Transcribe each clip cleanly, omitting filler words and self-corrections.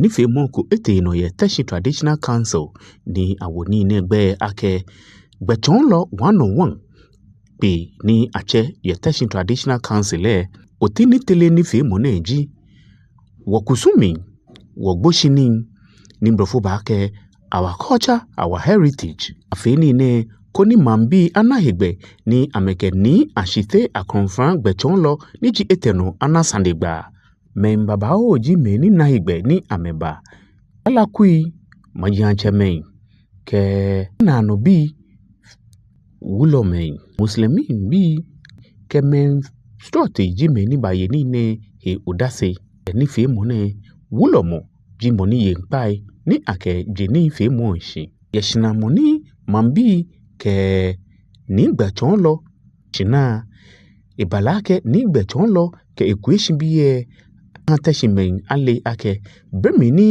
nife monku ete no ye Teshi Traditional Council ni awoni negbe ake gbechonlo 101 pe ni ache ye Teshi Traditional Council otini tele nife moneji wokusumi wogboshini nimbrofo baake our culture our heritage afeni ne koni mambi anahegbe ni ameke ni ashite akonfran gbechonlo niji eteno anasandegba membaba oji meni nahegbe ni ameba alakui majianche men ke nano bi wulo men muslimin bi ke men stote ji meni bayeni ne he udase ni fe mone wulo mo ji moni yenpai ni ake jeni fe mo nshi yeshina moni mambi ke ni gbechonlo shina ibalake ni gbechonlo ke equation biye antashimen ale ake bemi ni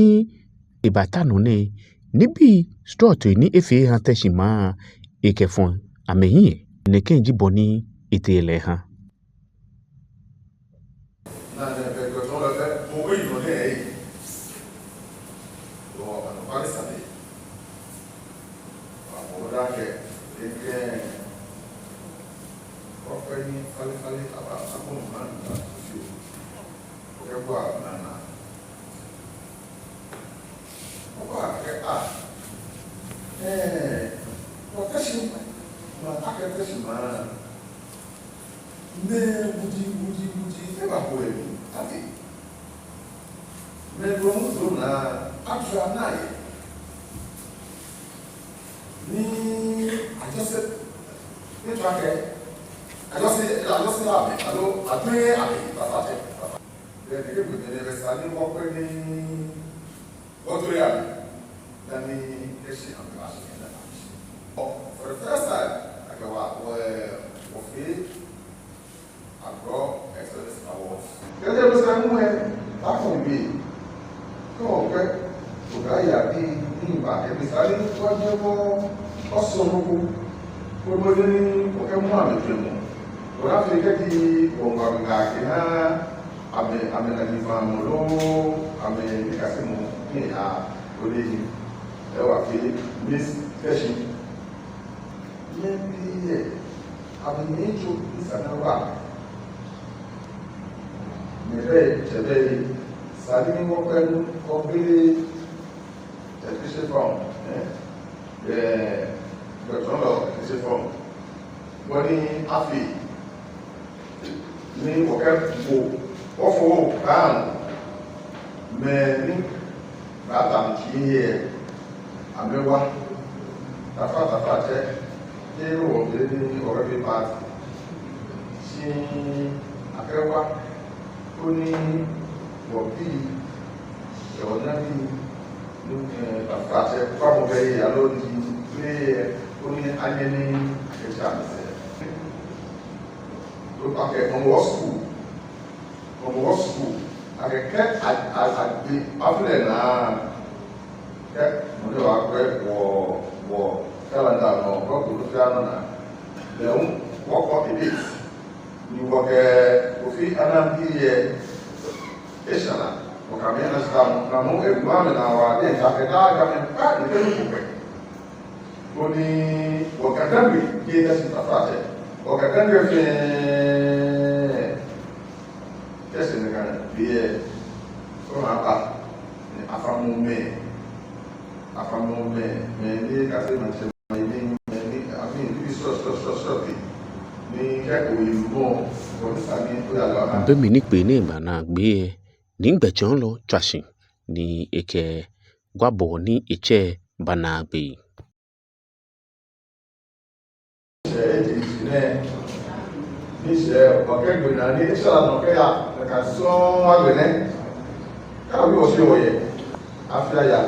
ibatano ne nibi stote ni efe antashima ekefon ameyin ne kenji boni itele ha For the first time, I go out where I brought excellence awards. There was a moment back on me. Come on, to Gaia, in back, and deciding what you want, also, for more than Pokemon. When I forget the Wonganga, I'm a family, I'm a Casimo, Miss Teshi. Maybe I'm an angel is another. Maybe Salim Walker or Billy Teshi from the Bertrand Teshi from Bonnie Afi. Me Walker for down. Me Madame here. I'm the one. Tafa check. They were already party. She Akewa Kuni Wopi Yonati Tafa check probably alone play only Anyani Chance. Look at from school. I can get at the after Mọ̀lẹ́ wa pẹ́ wọ kálàndà náà rọ́pù ló fẹ́ àná náà lẹ́hún wọ́pọ̀ ìdí ní wọ́kẹ́ òfin anábí yẹ ẹ̀ṣàlá ọ̀kàmí ẹ̀nà síta nàmú ẹ̀gbọ́n àmì náà wà ní ẹ̀ka ẹ̀dá àgbàmì ká ìfẹ́ ní kùpẹ̀ ó ní wọ̀kàtàgbì kí ẹ̀ sì tàfà tẹ̀ wọ̀kàtàgbì fẹ́ ẹ̀sìn nìkan bí ẹ̀ tó máa bá ní àfàmù mẹ́ẹ̀. Bemi ni pe ni bana gbe ni gbechon lo twashin ni eke gwabo ni eche bana gbe ni se oke gbe na ni isala no ke ya ka so agbene ka wi o se oye afia ya.